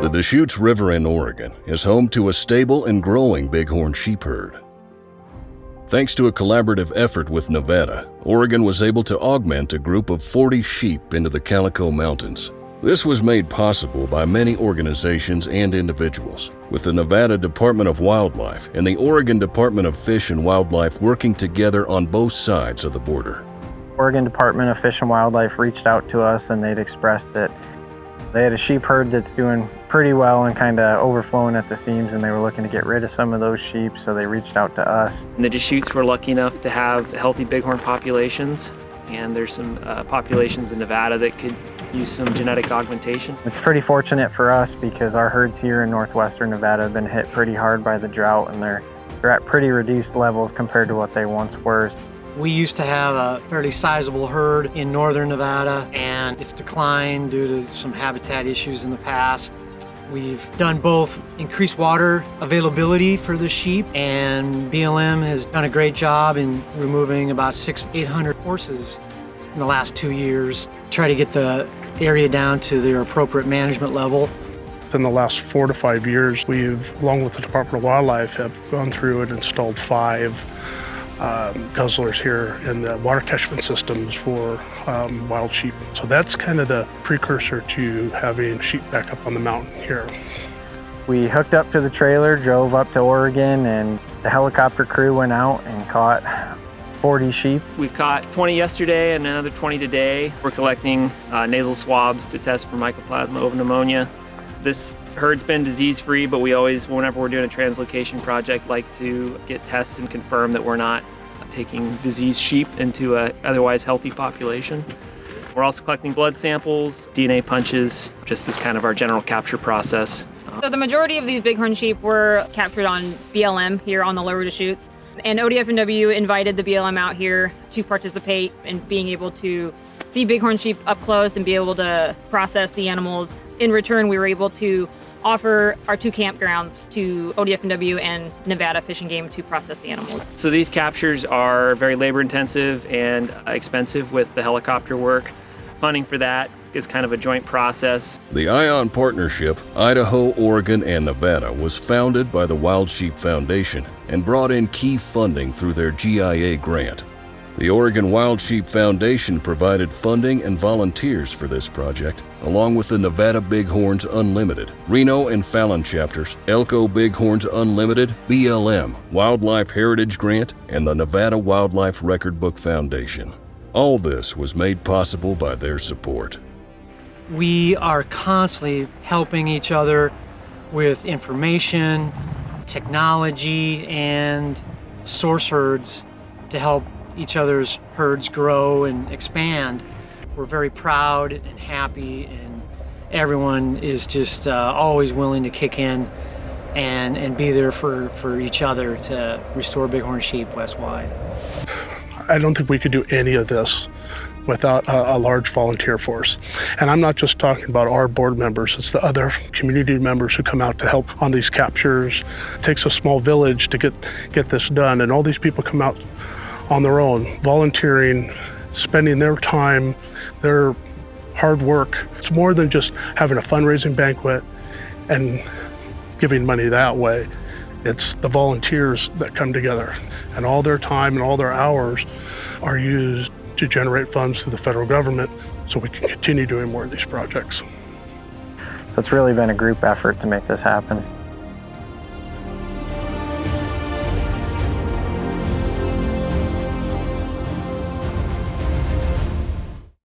The Deschutes River in Oregon is home to a stable and growing bighorn sheep herd. Thanks to a collaborative effort with Nevada, Oregon was able to augment a group of 40 sheep into the Calico Mountains. This was made possible by many organizations and individuals, with the Nevada Department of Wildlife and the Oregon Department of Fish and Wildlife working together on both sides of the border. Oregon Department of Fish and Wildlife reached out to us and they'd expressed that they had a sheep herd that's doing pretty well and kind of overflowing at the seams, and they were looking to get rid of some of those sheep, so they reached out to us. The Deschutes were lucky enough to have healthy bighorn populations, and there's some populations in Nevada that could use some genetic augmentation. It's pretty fortunate for us because our herds here in northwestern Nevada have been hit pretty hard by the drought, and they're at pretty reduced levels compared to what they once were. We used to have a fairly sizable herd in northern Nevada, and it's declined due to some habitat issues in the past. We've done both increased water availability for the sheep, and BLM has done a great job in removing about 600-800 horses in the last 2 years, try to get the area down to their appropriate management level. In the last 4 to 5 years, we've, along with the Department of Wildlife, have gone through and installed 5 guzzlers here in the water catchment systems for wild sheep. So that's kind of the precursor to having sheep back up on the mountain here. We hooked up to the trailer, drove up to Oregon, and the helicopter crew went out and caught 40 sheep. We've caught 20 yesterday and another 20 today. We're collecting nasal swabs to test for Mycoplasma over pneumonia. This herd's been disease-free, but we always, whenever we're doing a translocation project, like to get tests and confirm that we're not taking diseased sheep into an otherwise healthy population. We're also collecting blood samples, DNA punches, just as kind of our general capture process. So the majority of these bighorn sheep were captured on BLM here on the Lower Deschutes. And ODF&W invited the BLM out here to participate in being able to see bighorn sheep up close and be able to process the animals. In return, we were able to offer our 2 campgrounds to ODF&W and Nevada Fish and Game to process the animals. So these captures are very labor intensive and expensive with the helicopter work. Funding for that is kind of a joint process. The ION Partnership, Idaho, Oregon, and Nevada was founded by the Wild Sheep Foundation and brought in key funding through their GIA grant. The Oregon Wild Sheep Foundation provided funding and volunteers for this project, along with the Nevada Bighorns Unlimited, Reno and Fallon chapters, Elko Bighorns Unlimited, BLM, Wildlife Heritage Grant, and the Nevada Wildlife Record Book Foundation. All this was made possible by their support. We are constantly helping each other with information, technology, and source herds to help each other's herds grow and expand. We're very proud and happy, and everyone is just always willing to kick in and be there for each other to restore bighorn sheep west-wide. I don't think we could do any of this without a large volunteer force. And I'm not just talking about our board members, it's the other community members who come out to help on these captures. It takes a small village to get this done, and all these people come out on their own, volunteering, spending their time, their hard work. It's more than just having a fundraising banquet and giving money that way. It's the volunteers that come together, and all their time and all their hours are used to generate funds to the federal government so we can continue doing more of these projects. So it's really been a group effort to make this happen.